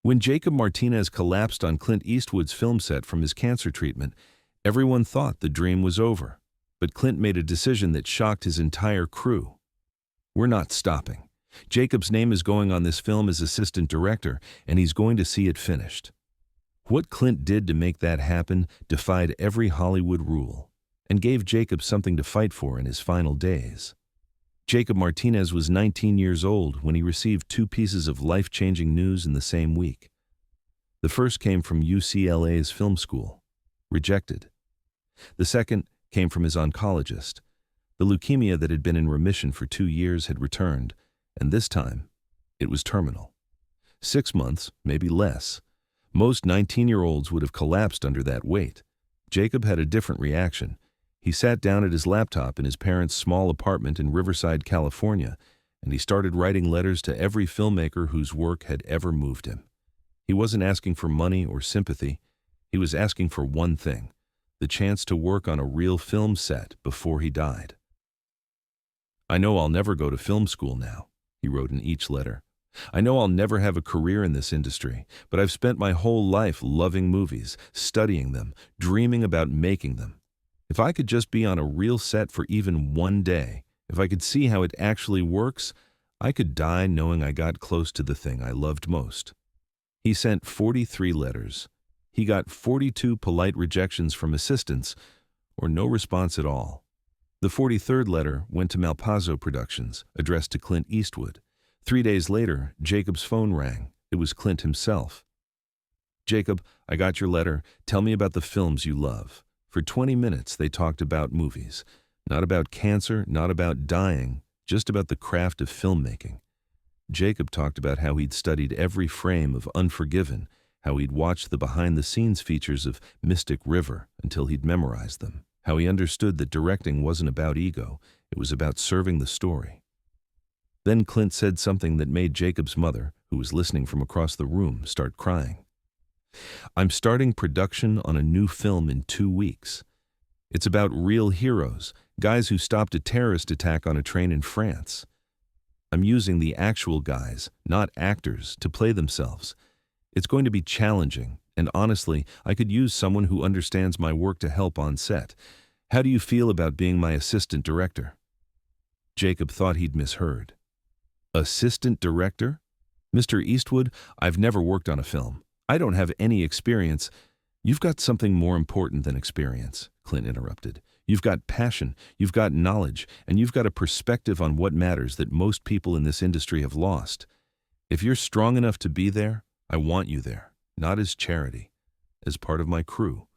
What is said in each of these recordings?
When Jacob Martinez collapsed on Clint Eastwood's film set from his cancer treatment, everyone thought the dream was over. But Clint made a decision that shocked his entire crew. "We're not stopping. Jacob's name is going on this film as assistant director, and he's going to see it finished." What Clint did to make that happen defied every Hollywood rule, and gave Jacob something to fight for in his final days. Jacob Martinez was 19 years old when he received two pieces of life-changing news in the same week. The first came from UCLA's film school, rejected. The second came from his oncologist. The leukemia that had been in remission for 2 years had returned, and this time, it was terminal. 6 months, maybe less. Most 19-year-olds would have collapsed under that weight. Jacob had a different reaction. He sat down at his laptop in his parents' small apartment in Riverside, California, and he started writing letters to every filmmaker whose work had ever moved him. He wasn't asking for money or sympathy. He was asking for one thing: the chance to work on a real film set before he died. "I know I'll never go to film school now," he wrote in each letter. "I know I'll never have a career in this industry, but I've spent my whole life loving movies, studying them, dreaming about making them. If I could just be on a real set for even one day, if I could see how it actually works, I could die knowing I got close to the thing I loved most." He sent 43 letters. He got 42 polite rejections from assistants, or no response at all. The 43rd letter went to Malpazzo Productions, addressed to Clint Eastwood. 3 days later, Jacob's phone rang. It was Clint himself. "Jacob, I got your letter. Tell me about the films you love." For 20 minutes, they talked about movies. Not about cancer, not about dying, just about the craft of filmmaking. Jacob talked about how he'd studied every frame of Unforgiven, how he'd watched the behind-the-scenes features of Mystic River until he'd memorized them, how he understood that directing wasn't about ego, it was about serving the story. Then Clint said something that made Jacob's mother, who was listening from across the room, start crying. "I'm starting production on a new film in 2 weeks. It's about real heroes, guys who stopped a terrorist attack on a train in France. I'm using the actual guys, not actors, to play themselves. It's going to be challenging, and honestly, I could use someone who understands my work to help on set. How do you feel about being my assistant director?" Jacob thought he'd misheard. "Assistant director? Mr. Eastwood, I've never worked on a film. I don't have any experience." "You've got something more important than experience," Clint interrupted. "You've got passion, you've got knowledge, and you've got a perspective on what matters that most people in this industry have lost. If you're strong enough to be there, I want you there, not as charity, as part of my crew."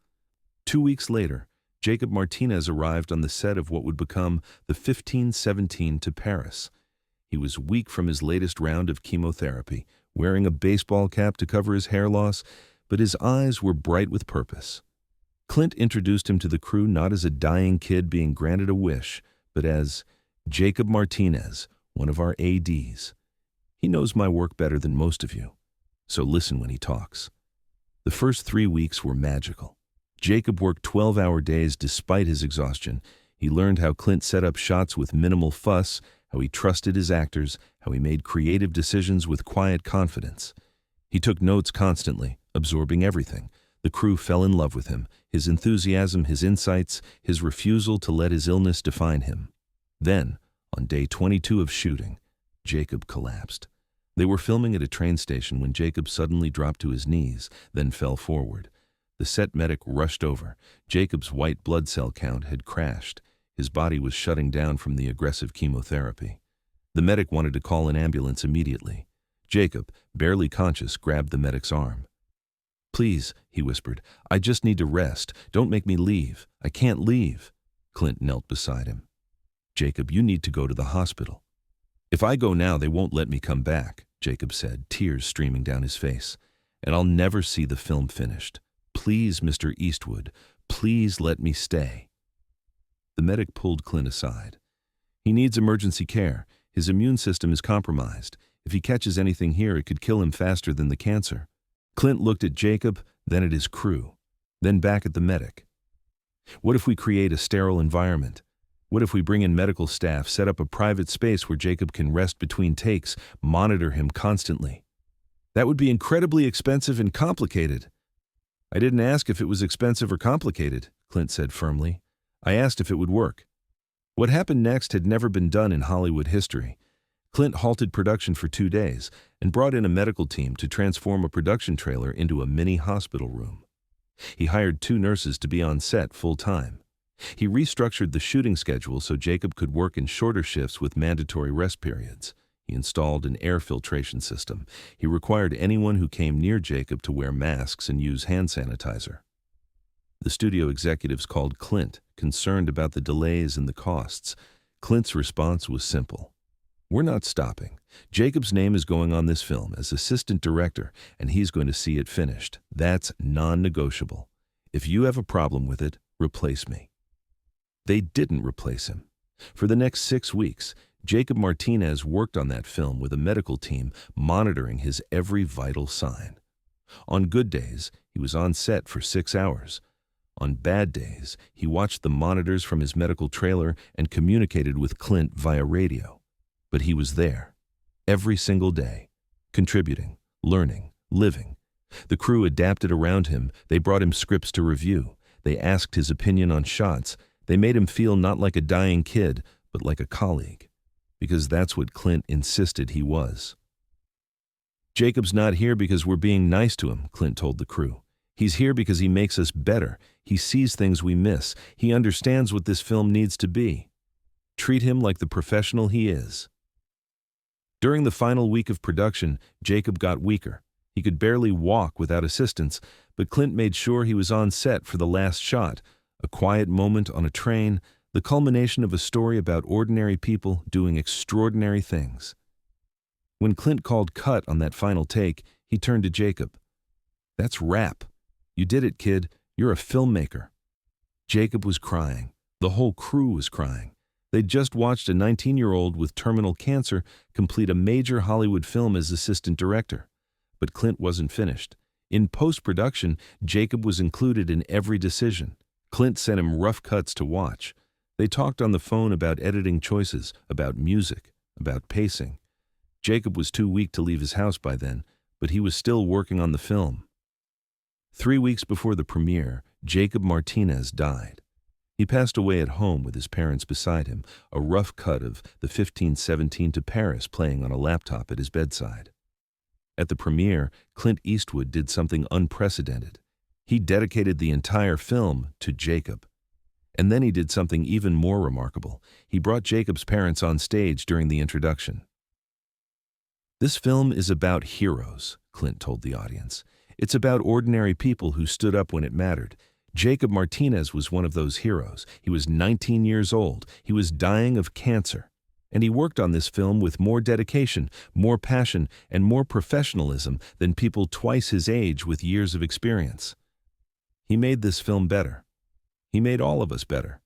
2 weeks later, Jacob Martinez arrived on the set of what would become the 1517 to Paris. He was weak from his latest round of chemotherapy, wearing a baseball cap to cover his hair loss, but his eyes were bright with purpose. Clint introduced him to the crew not as a dying kid being granted a wish, but as Jacob Martinez, one of our ADs. "He knows my work better than most of you, so listen when he talks." The first 3 weeks were magical. Jacob worked 12-hour days despite his exhaustion. He learned how Clint set up shots with minimal fuss, how he trusted his actors, how he made creative decisions with quiet confidence. He took notes constantly, absorbing everything. The crew fell in love with him, his enthusiasm, his insights, his refusal to let his illness define him. Then, on day 22 of shooting, Jacob collapsed. They were filming at a train station when Jacob suddenly dropped to his knees, then fell forward. The set medic rushed over. Jacob's white blood cell count had crashed. His body was shutting down from the aggressive chemotherapy. The medic wanted to call an ambulance immediately. Jacob, barely conscious, grabbed the medic's arm. "Please," he whispered, "I just need to rest. Don't make me leave. I can't leave." Clint knelt beside him. "Jacob, you need to go to the hospital." "If I go now, they won't let me come back," Jacob said, tears streaming down his face. "And I'll never see the film finished. Please, Mr. Eastwood, please let me stay." The medic pulled Clint aside. "He needs emergency care. His immune system is compromised. If he catches anything here, it could kill him faster than the cancer." Clint looked at Jacob, then at his crew, then back at the medic. "What if we create a sterile environment? What if we bring in medical staff, set up a private space where Jacob can rest between takes, monitor him constantly?" That would be incredibly expensive and complicated. I didn't ask if it was expensive or complicated, Clint said firmly. I asked if it would work. What happened next had never been done in Hollywood history. Clint halted production for 2 days and brought in a medical team to transform a production trailer into a mini hospital room. He hired 2 nurses to be on set full-time. He restructured the shooting schedule so Jacob could work in shorter shifts with mandatory rest periods. He installed an air filtration system. He required anyone who came near Jacob to wear masks and use hand sanitizer. The studio executives called Clint, concerned about the delays and the costs. Clint's response was simple. We're not stopping. Jacob's name is going on this film as assistant director, and he's going to see it finished. That's non-negotiable. If you have a problem with it, replace me. They didn't replace him. For the next 6 weeks, Jacob Martinez worked on that film with a medical team monitoring his every vital sign. On good days, he was on set for 6 hours. On bad days, he watched the monitors from his medical trailer and communicated with Clint via radio. But he was there, every single day, contributing, learning, living. The crew adapted around him. They brought him scripts to review. They asked his opinion on shots. They made him feel not like a dying kid, but like a colleague. Because that's what Clint insisted he was. Jacob's not here because we're being nice to him, Clint told the crew. He's here because he makes us better. He sees things we miss. He understands what this film needs to be. Treat him like the professional he is. During the final week of production, Jacob got weaker. He could barely walk without assistance, but Clint made sure he was on set for the last shot, a quiet moment on a train, the culmination of a story about ordinary people doing extraordinary things. When Clint called cut on that final take, he turned to Jacob. That's rap. You did it, kid. You're a filmmaker. Jacob was crying. The whole crew was crying. They'd just watched a 19-year-old with terminal cancer complete a major Hollywood film as assistant director. But Clint wasn't finished. In post-production, Jacob was included in every decision. Clint sent him rough cuts to watch. They talked on the phone about editing choices, about music, about pacing. Jacob was too weak to leave his house by then, but he was still working on the film. 3 weeks before the premiere, Jacob Martinez died. He passed away at home with his parents beside him, a rough cut of the 1517 to Paris playing on a laptop at his bedside. At the premiere, Clint Eastwood did something unprecedented. He dedicated the entire film to Jacob. And then he did something even more remarkable. He brought Jacob's parents on stage during the introduction. This film is about heroes, Clint told the audience. It's about ordinary people who stood up when it mattered. Jacob Martinez was one of those heroes. He was 19 years old. He was dying of cancer. And he worked on this film with more dedication, more passion, and more professionalism than people twice his age with years of experience. He made this film better. He made all of us better.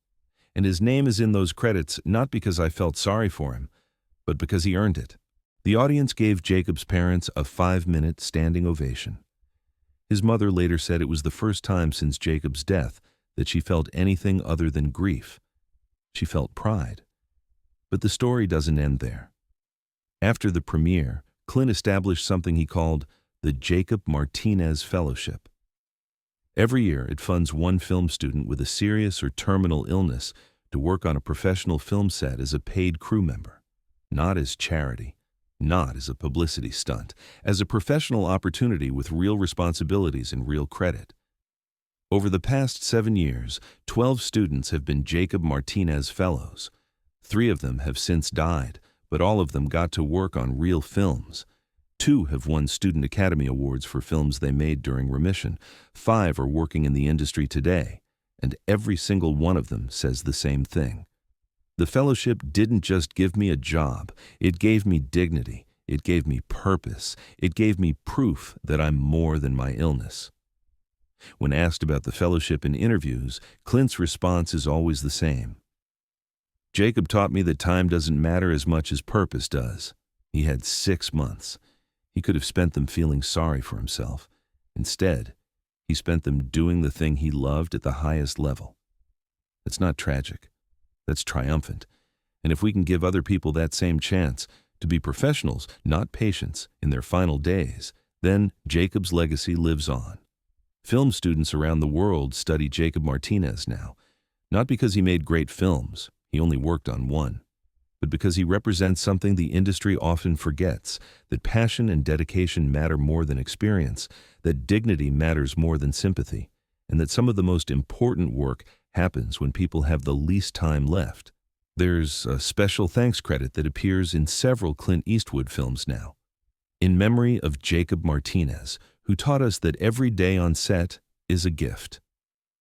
And his name is in those credits not because I felt sorry for him, but because he earned it. The audience gave Jacob's parents a 5-minute standing ovation. His mother later said it was the first time since Jacob's death that she felt anything other than grief. She felt pride. But the story doesn't end there. After the premiere, Clint established something he called the Jacob Martinez Fellowship. Every year, it funds one film student with a serious or terminal illness to work on a professional film set as a paid crew member, not as charity. Not as a publicity stunt, as a professional opportunity with real responsibilities and real credit. Over the past 7 years, 12 students have been Jacob Martinez Fellows. 3 of them have since died, but all of them got to work on real films. 2 have won Student Academy Awards for films they made during remission. 5 are working in the industry today, and every single one of them says the same thing. The fellowship didn't just give me a job, it gave me dignity, it gave me purpose, it gave me proof that I'm more than my illness. When asked about the fellowship in interviews, Clint's response is always the same. Jacob taught me that time doesn't matter as much as purpose does. He had 6 months. He could have spent them feeling sorry for himself. Instead, he spent them doing the thing he loved at the highest level. That's not tragic. That's triumphant. And if we can give other people that same chance to be professionals, not patients, in their final days, Then Jacob's legacy lives on. Film students around the world study Jacob Martinez now, not because he made great films, he only worked on one, but because he represents something the industry often forgets, that passion and dedication matter more than experience, that dignity matters more than sympathy, and that some of the most important work happens when people have the least time left. There's a special thanks credit that appears in several Clint Eastwood films now. In memory of Jacob Martinez, who taught us that every day on set is a gift.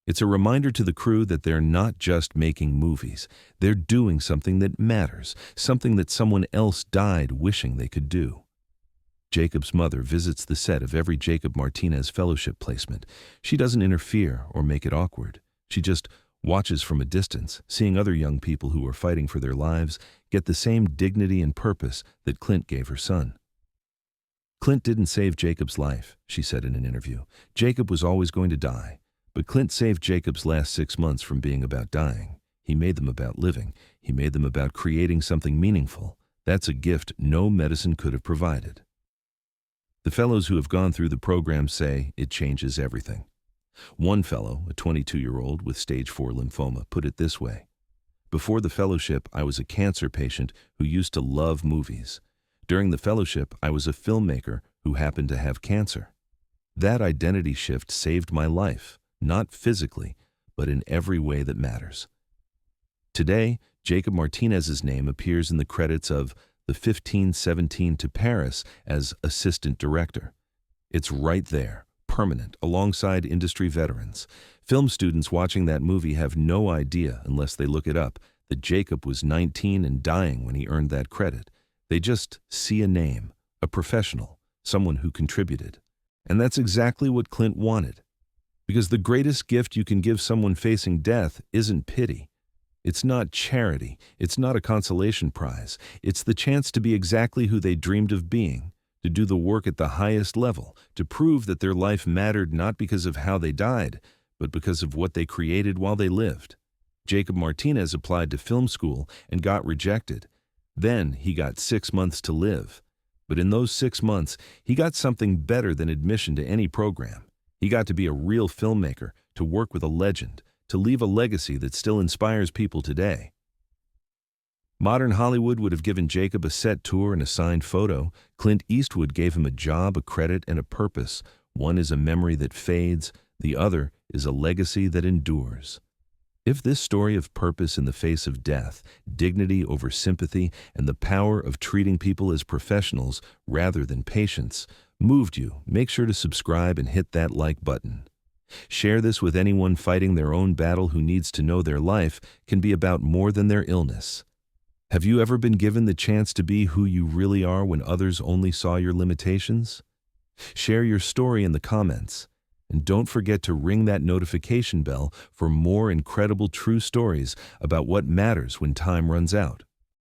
It's a reminder to the crew that they're not just making movies, they're doing something that matters, something that someone else died wishing they could do. Jacob's mother visits the set of every Jacob Martinez fellowship placement. She doesn't interfere or make it awkward. She just watches from a distance, seeing other young people who are fighting for their lives get the same dignity and purpose that Clint gave her son. Clint didn't save Jacob's life, she said in an interview. Jacob was always going to die. But Clint saved Jacob's last 6 months from being about dying. He made them about living. He made them about creating something meaningful. That's a gift no medicine could have provided. The fellows who have gone through the program say it changes everything. One fellow, a 22-year-old with stage 4 lymphoma, put it this way: "Before the fellowship, I was a cancer patient who used to love movies. During the fellowship, I was a filmmaker who happened to have cancer. That identity shift saved my life. Not physically, but in every way that matters." Today, Jacob Martinez's name appears in the credits of the 1517 to Paris as assistant director. It's right there, permanent, alongside industry veterans. Film students watching that movie have no idea, unless they look it up, that Jacob was 19 and dying when he earned that credit. They just see a name, a professional, someone who contributed. And that's exactly what Clint wanted. Because the greatest gift you can give someone facing death isn't pity. It's not charity. It's not a consolation prize. It's the chance to be exactly who they dreamed of being, to do the work at the highest level, to prove that their life mattered not because of how they died, but because of what they created while they lived. Jacob Martinez applied to film school and got rejected. Then he got 6 months to live. But in those 6 months, he got something better than admission to any program. He got to be a real filmmaker, to work with a legend, to leave a legacy that still inspires people today. Modern Hollywood would have given Jacob a set tour and a signed photo. Clint Eastwood gave him a job, a credit, and a purpose. One is a memory that fades, the other is a legacy that endures. If this story of purpose in the face of death, dignity over sympathy, and the power of treating people as professionals rather than patients moved you, make sure to subscribe and hit that like button. Share this with anyone fighting their own battle who needs to know their life can be about more than their illness. Have you ever been given the chance to be who you really are when others only saw your limitations? Share your story in the comments. And don't forget to ring that notification bell for more incredible true stories about what matters when time runs out.